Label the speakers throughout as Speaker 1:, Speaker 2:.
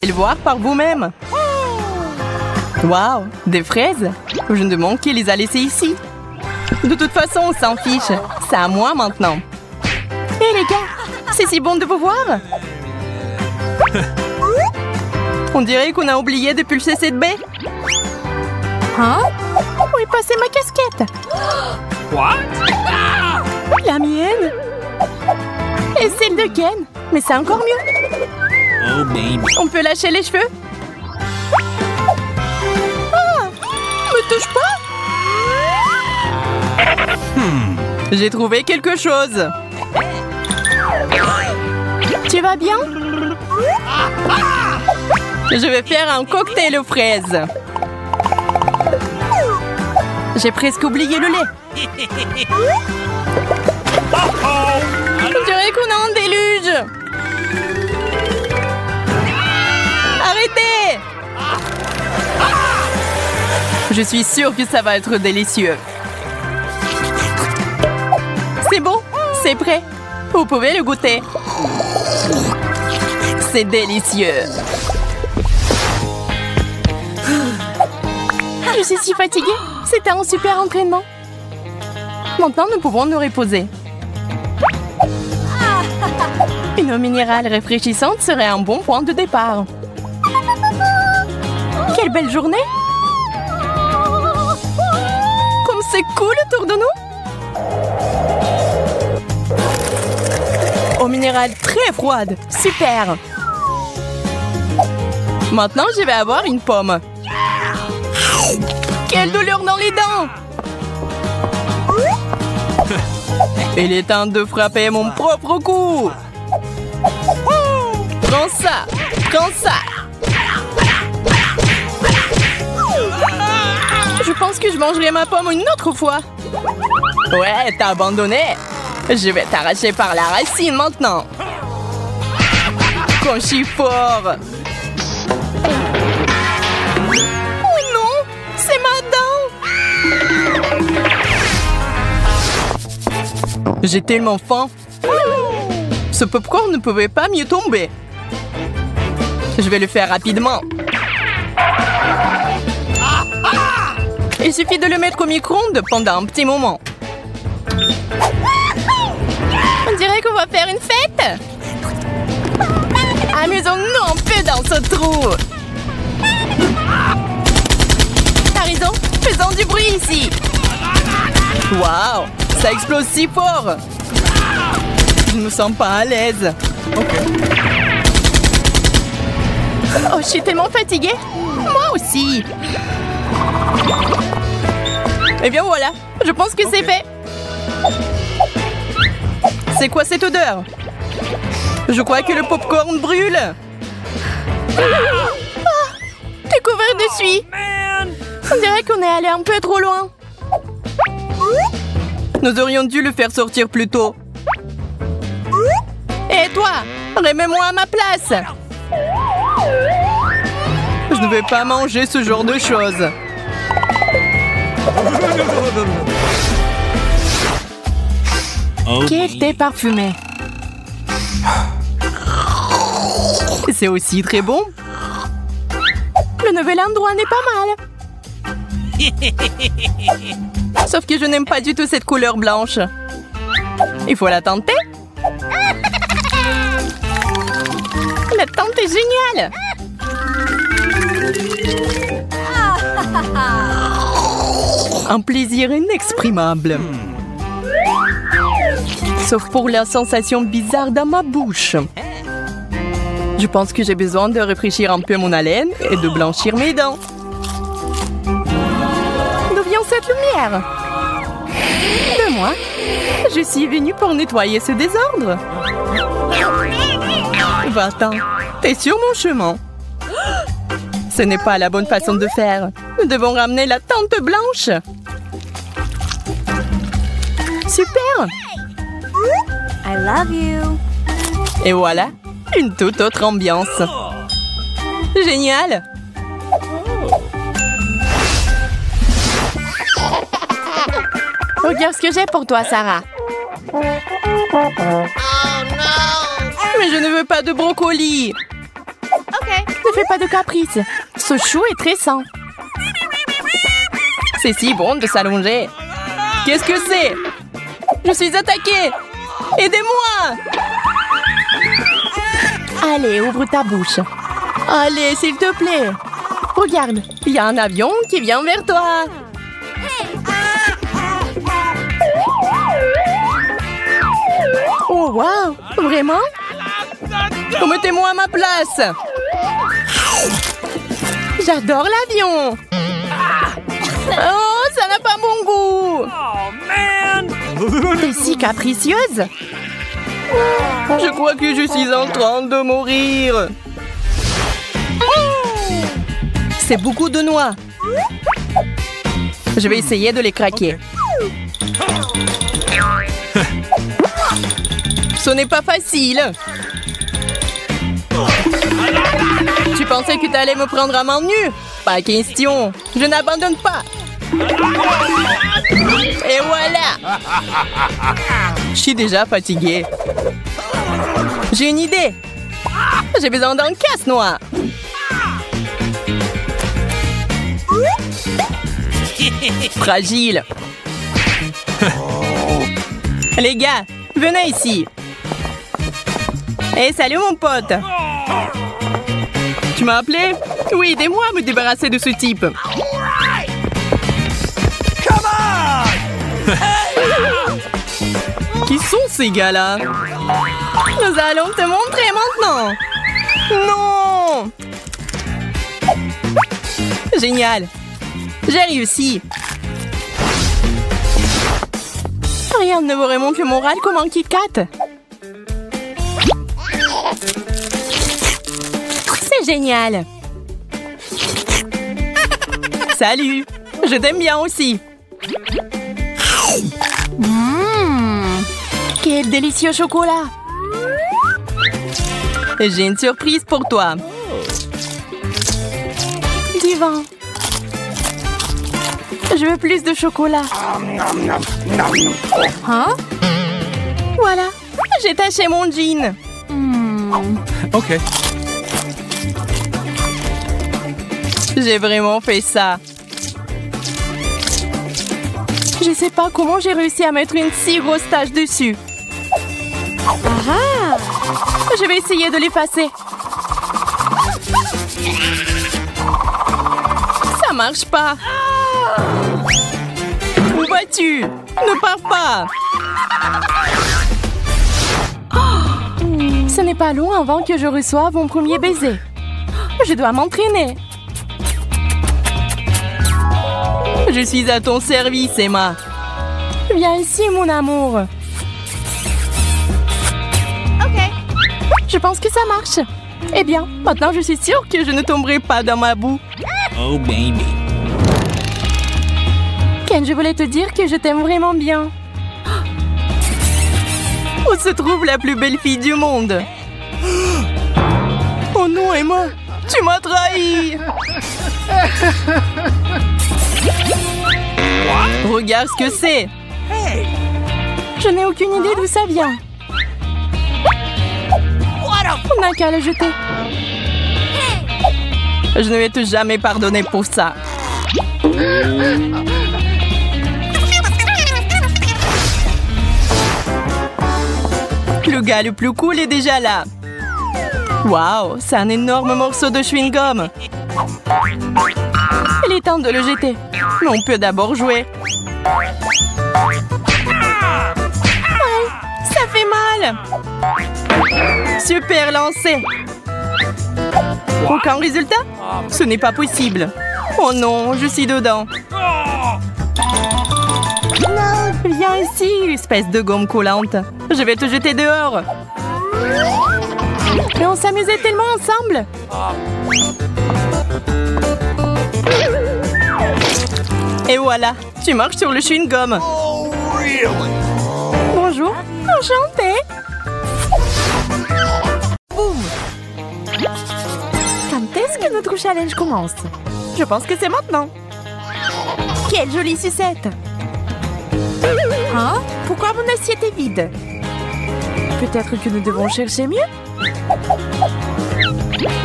Speaker 1: le voir par vous-même. Waouh, des fraises? Je me demande qui les a laissées ici. De toute façon, on s'en fiche. C'est à moi maintenant. Hé les gars, c'est si bon de vous voir. On dirait qu'on a oublié de pulser cette baie. Hein? Où est passée ma casquette?
Speaker 2: What?
Speaker 1: La mienne? Et celle de Ken? Mais c'est encore mieux.
Speaker 2: Oh baby.
Speaker 1: On peut lâcher les cheveux? Ah! Me touche pas? J'ai trouvé quelque chose. Tu vas bien? Je vais faire un cocktail aux fraises. J'ai presque oublié le lait. On dirait qu'on a un déluge. Arrêtez! Je suis sûre que ça va être délicieux. C'est bon, c'est prêt. Vous pouvez le goûter. C'est délicieux. Je suis si fatiguée. C'était un super entraînement. Maintenant, nous pouvons nous reposer. Une eau minérale rafraîchissante serait un bon point de départ. Quelle belle journée! Comme c'est cool autour de nous! Eau minérale très froide. Super! Maintenant, je vais avoir une pomme. Quelle douleur dans les dents! Il est temps de frapper mon propre coup! Prends ça! Prends ça! Je pense que je mangerai ma pomme une autre fois. Ouais, t'as abandonné. Je vais t'arracher par la racine maintenant. Quand je suis fort. Oh non, c'est ma dent. J'ai tellement faim. Ce popcorn ne pouvait pas mieux tomber. Je vais le faire rapidement. Il suffit de le mettre au micro-ondes pendant un petit moment. On dirait qu'on va faire une fête. Amusons-nous un peu dans ce trou. T'as raison, faisons du bruit ici. Waouh, ça explose si fort. Je ne me sens pas à l'aise. Oh, je suis tellement fatiguée. Moi aussi. Eh bien voilà, je pense que c'est fait. C'est quoi cette odeur? Je crois que le popcorn brûle. Ah, t'es couvert de suie. On dirait qu'on est allé un peu trop loin. Nous aurions dû le faire sortir plus tôt. Et toi, remets-moi à ma place. Je ne vais pas manger ce genre de choses. Quel thé parfumé. C'est aussi très bon. Le nouvel endroit n'est pas mal. Sauf que je n'aime pas du tout cette couleur blanche. Il faut la tenter. La tente est géniale. Un plaisir inexprimable. Sauf pour la sensation bizarre dans ma bouche. Je pense que j'ai besoin de rafraîchir un peu mon haleine et de blanchir mes dents. D'où vient cette lumière? De moi. Je suis venue pour nettoyer ce désordre. Va-t'en, t'es sur mon chemin. Ce n'est pas la bonne façon de faire. Nous devons ramener la tente blanche. Super!
Speaker 3: I love you.
Speaker 1: Et voilà, une toute autre ambiance. Génial! Regarde ce que j'ai pour toi, Sarah.
Speaker 3: Oh non.
Speaker 1: Mais je ne veux pas de brocoli.
Speaker 3: Ok.
Speaker 1: Ne fais pas de caprice. Ce chou est très sain. C'est si bon de s'allonger. Qu'est-ce que c'est? Je suis attaquée. Aidez-moi! Allez, ouvre ta bouche. Allez, s'il te plaît. Regarde, il y a un avion qui vient vers toi. Oh, wow! Vraiment? Mettez-moi à ma place. J'adore l'avion. Oh, ça n'a pas mon goût.
Speaker 2: Oh, man!
Speaker 1: T'es si capricieuse. Je crois que je suis en train de mourir. C'est beaucoup de noix. Je vais essayer de les craquer. Ce n'est pas facile. Tu pensais que tu allais me prendre à main nue? Pas question. Je n'abandonne pas. Et voilà. Je suis déjà fatiguée. J'ai une idée. J'ai besoin d'un casse-noix. Fragile. Les gars, venez ici. Hey, salut mon pote. Tu m'as appelé? Oui, aidez-moi à me débarrasser de ce type. Qui sont ces gars-là? Nous allons te montrer maintenant. Non! Génial. J'ai réussi. Rien ne me remonte le moral comme un Kit Kat. C'est génial. Salut. Je t'aime bien aussi. Quel délicieux chocolat. J'ai une surprise pour toi. Divin. Je veux plus de chocolat. Hein? Voilà. J'ai taché mon jean.
Speaker 2: OK.
Speaker 1: J'ai vraiment fait ça. Je sais pas comment j'ai réussi à mettre une si grosse tache dessus. Je vais essayer de l'effacer. Ça marche pas. Où vas-tu? Ne pars pas. Ce n'est pas long avant que je reçoive mon premier baiser. Je dois m'entraîner. Je suis à ton service, Emma. Viens ici, mon amour.
Speaker 3: OK.
Speaker 1: Je pense que ça marche. Eh bien, maintenant je suis sûre que je ne tomberai pas dans ma boue.
Speaker 2: Oh, baby.
Speaker 1: Ken, je voulais te dire que je t'aime vraiment bien. Où se trouve la plus belle fille du monde? Oh non, Emma, tu m'as trahi. Regarde ce que c'est. Je n'ai aucune idée d'où ça vient. On n'a qu'à le jeter. Je ne vais te jamais pardonner pour ça. Le gars le plus cool est déjà là. Waouh, c'est un énorme morceau de chewing-gum. Il est temps de le jeter. Mais on peut d'abord jouer. Aïe, ça fait mal. Super lancé. Aucun résultat? Ce n'est pas possible. Oh non, je suis dedans. Viens ici, espèce de gomme collante. Je vais te jeter dehors. Mais on s'amusait tellement ensemble. Et voilà, tu marches sur le chewing-gum. Bonjour, enchantée. Boum. Quand est-ce que notre challenge commence? Je pense que c'est maintenant. Quelle jolie sucette. Hein? Pourquoi mon assiette est vide? Peut-être que nous devons chercher mieux?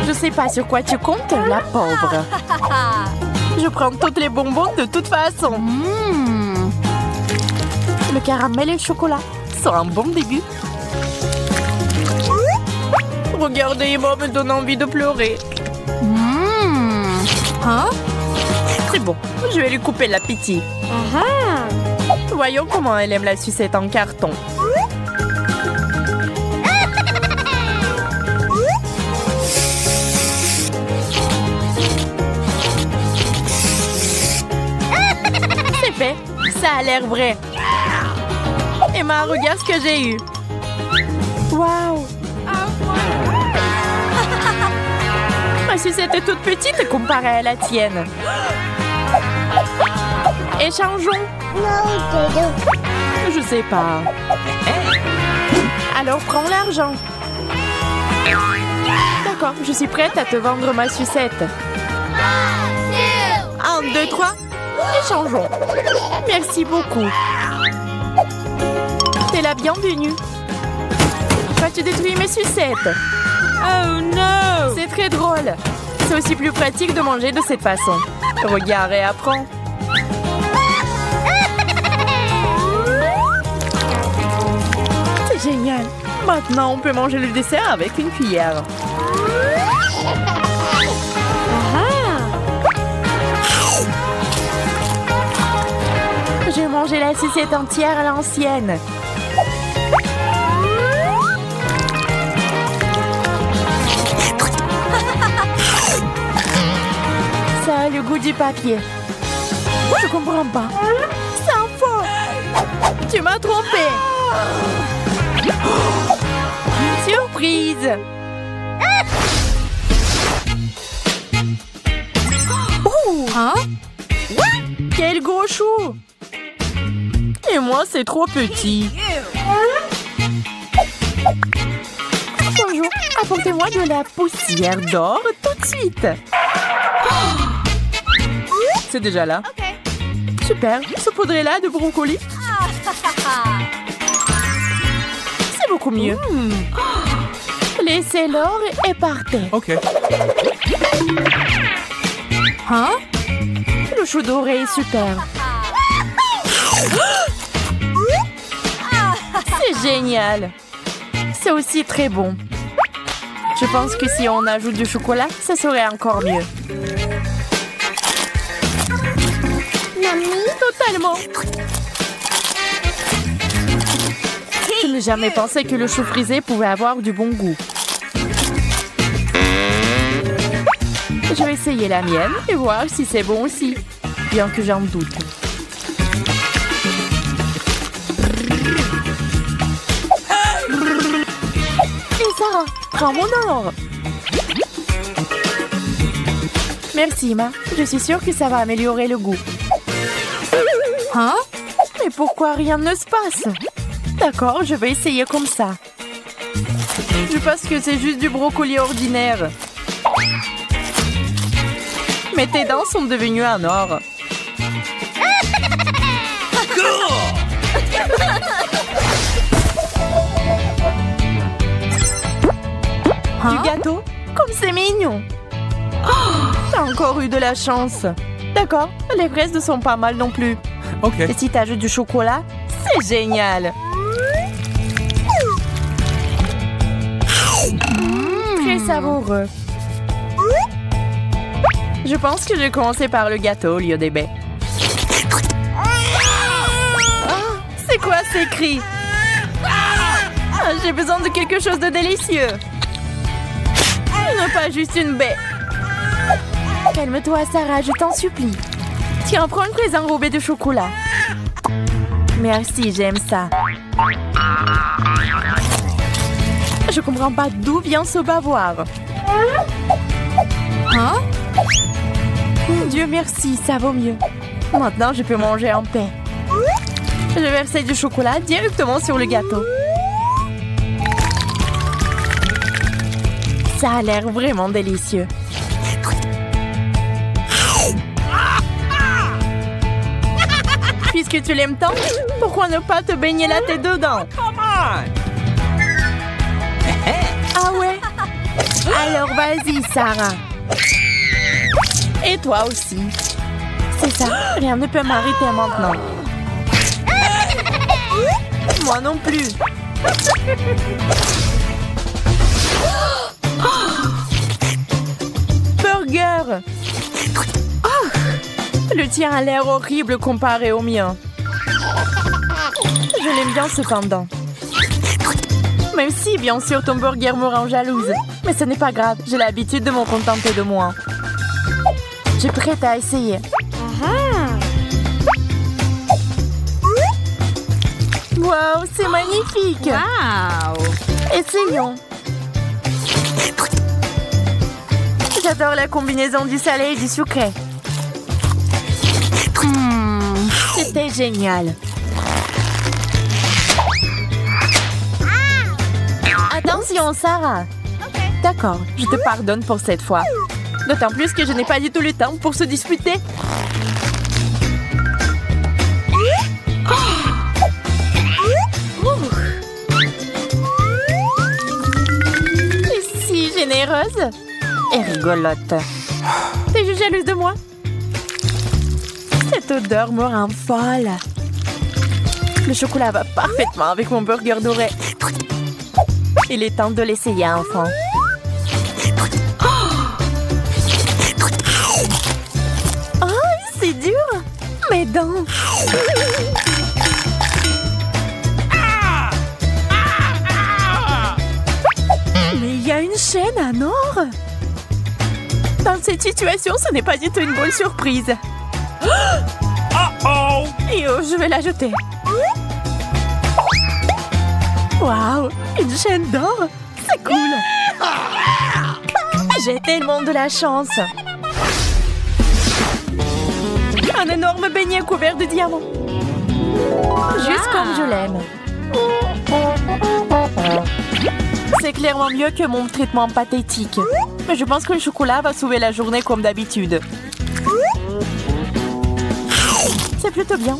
Speaker 1: Je sais pas sur quoi tu comptes, la pauvre. Je prends toutes les bonbons de toute façon. Le caramel et le chocolat sont un bon début. Regardez-moi, me donne envie de pleurer.
Speaker 3: Hein?
Speaker 1: C'est bon, je vais lui couper l'appétit. Voyons comment elle aime la sucette en carton. C'est fait, ça a l'air vrai. Emma, regarde ce que j'ai eu. Waouh! Ma sucette est toute petite comparée à la tienne. Échangeons. Je sais pas. Alors prends l'argent. D'accord, je suis prête à te vendre ma sucette. 1, 2, 3. Échangeons. Merci beaucoup. T'es la bienvenue. Pourquoi tu détruis mes sucettes? Oh non! C'est très drôle. C'est aussi plus pratique de manger de cette façon. Regarde et apprends. C'est génial. Maintenant, on peut manger le dessert avec une cuillère. J'ai mangé la sucette entière à l'ancienne. Ça a le goût du papier. Je comprends pas. C'est un faux. Tu m'as trompé. Surprise.
Speaker 3: Hein?
Speaker 1: Quel gros chou. Et moi, c'est trop petit. Bonjour, apportez-moi de la poussière d'or tout de suite. C'est déjà là. Super, saupoudrez-la de brocoli. C'est beaucoup mieux. Laissez l'or et partez.
Speaker 2: OK.
Speaker 3: Hein?
Speaker 1: Le chou doré est super. C'est génial. C'est aussi très bon. Je pense que si on ajoute du chocolat, ça serait encore mieux. Totalement. Je n'ai jamais pensé que le chou frisé pouvait avoir du bon goût. Je vais essayer la mienne et voir si c'est bon aussi, bien que j'en doute. Et Sarah, prends mon or. Merci, Emma. Je suis sûre que ça va améliorer le goût.
Speaker 3: Hein?
Speaker 1: Mais pourquoi rien ne se passe? D'accord, je vais essayer comme ça. Je pense que c'est juste du brocoli ordinaire. Mais tes dents sont devenues en or. Du gâteau? Comme c'est mignon. Oh, t'as encore eu de la chance. D'accord, les fraises ne sont pas mal non plus.
Speaker 2: OK.
Speaker 1: Et si t'ajoutes du chocolat, c'est génial. Très savoureux. Je pense que je vais commencer par le gâteau au lieu des baies. C'est quoi ces cris? J'ai besoin de quelque chose de délicieux. Ne pas juste une baie. Calme-toi, Sarah, je t'en supplie. Tiens, prends une fraise enrobée de chocolat. Merci, j'aime ça. Je comprends pas d'où vient ce bavoir.
Speaker 3: Hein?
Speaker 1: Dieu merci, ça vaut mieux. Maintenant, je peux manger en paix. Je vais verser du chocolat directement sur le gâteau. Ça a l'air vraiment délicieux. Puisque tu l'aimes tant, pourquoi ne pas te baigner la tête dedans?
Speaker 2: Come on.
Speaker 1: Ah ouais? Alors vas-y, Sarah. Et toi aussi. C'est ça, rien ne peut m'arrêter maintenant. Moi non plus. Burger. Oh, le tien a l'air horrible comparé au mien. Je l'aime bien cependant. Même si, bien sûr, ton burger me rend jalouse. Mais ce n'est pas grave, j'ai l'habitude de m'en contenter de moi. Je suis prête à essayer. Wow, c'est magnifique!
Speaker 3: Wow!
Speaker 1: Essayons. J'adore la combinaison du salé et du sucré. C'était génial. Attention, Sarah. D'accord, je te pardonne pour cette fois. D'autant plus que je n'ai pas du tout le temps pour se disputer. Et si généreuse et rigolote. T'es jalouse de moi? Cette odeur me rend folle. Le chocolat va parfaitement avec mon burger doré. Il est temps de l'essayer enfin. Oh, c'est dur. Mes dents. Mais il y a une chaîne à or. Dans cette situation, ce n'est pas du tout une bonne surprise. Et oh, je vais la jeter. Waouh, une chaîne d'or. C'est cool. J'ai tellement de la chance. Un énorme beignet couvert de diamants. Juste comme je l'aime. C'est clairement mieux que mon traitement pathétique. Mais je pense que le chocolat va sauver la journée comme d'habitude. C'est plutôt bien.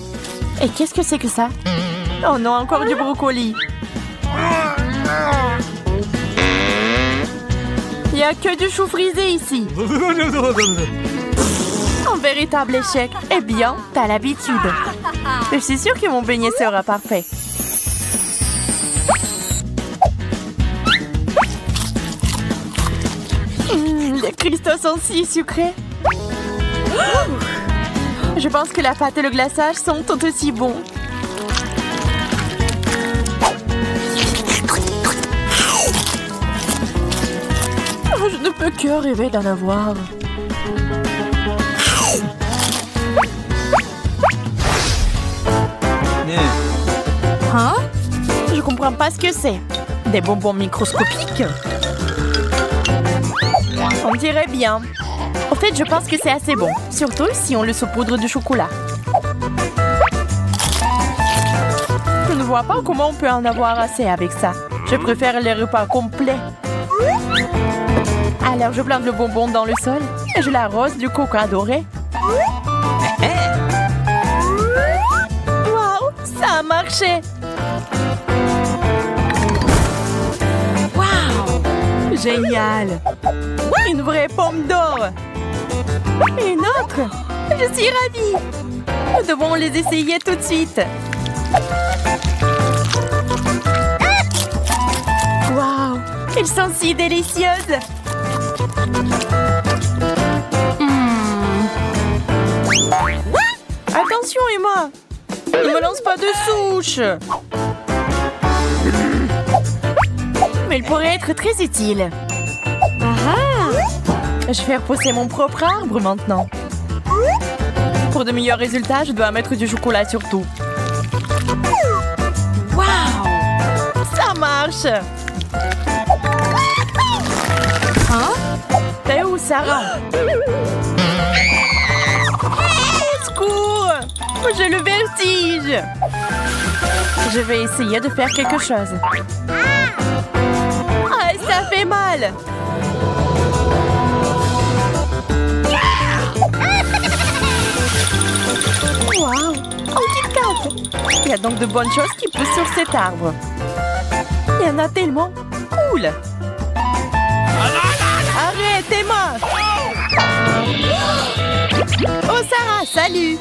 Speaker 1: Et qu'est-ce que c'est que ça? Oh non, encore du brocoli. Il n'y a que du chou frisé ici. Un véritable échec. Eh bien, t'as l'habitude. Je suis sûre que mon beignet sera parfait. Les cristaux sont si sucrés. Je pense que la pâte et le glaçage sont tout aussi bons. Oh, je ne peux que rêver d'en avoir. Hein? Je comprends pas ce que c'est. Des bonbons microscopiques? On dirait bien. En fait, je pense que c'est assez bon. Surtout si on le saupoudre de chocolat. Je ne vois pas comment on peut en avoir assez avec ça. Je préfère les repas complets. Alors, je plante le bonbon dans le sol et je l'arrose du coca doré. Waouh, ça a marché! Waouh! Génial! Une vraie pomme d'or! Une autre! Je suis ravie! Nous devons les essayer tout de suite! Waouh! Elles sont si délicieuses! Attention, Emma! Ne me lance pas de souche! Mais il pourrait être très utile. Je vais faire pousser mon propre arbre maintenant. Pour de meilleurs résultats, je dois mettre du chocolat sur tout. Waouh! Ça marche! Hein? T'es où, Sarah? Au secours! J'ai le vertige! Je vais essayer de faire quelque chose. Ah, ça fait mal! Waouh! Oh, Kit Kat! Il y a donc de bonnes choses qui poussent sur cet arbre. Il y en a tellement! Cool! aidez-moi! Oh, Sarah, salut!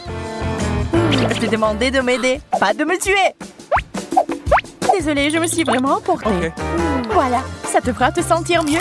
Speaker 1: Je t'ai demandé de m'aider, pas de me tuer! Désolée, je me suis vraiment emportée.
Speaker 2: OK.
Speaker 1: Voilà, ça te fera te sentir mieux.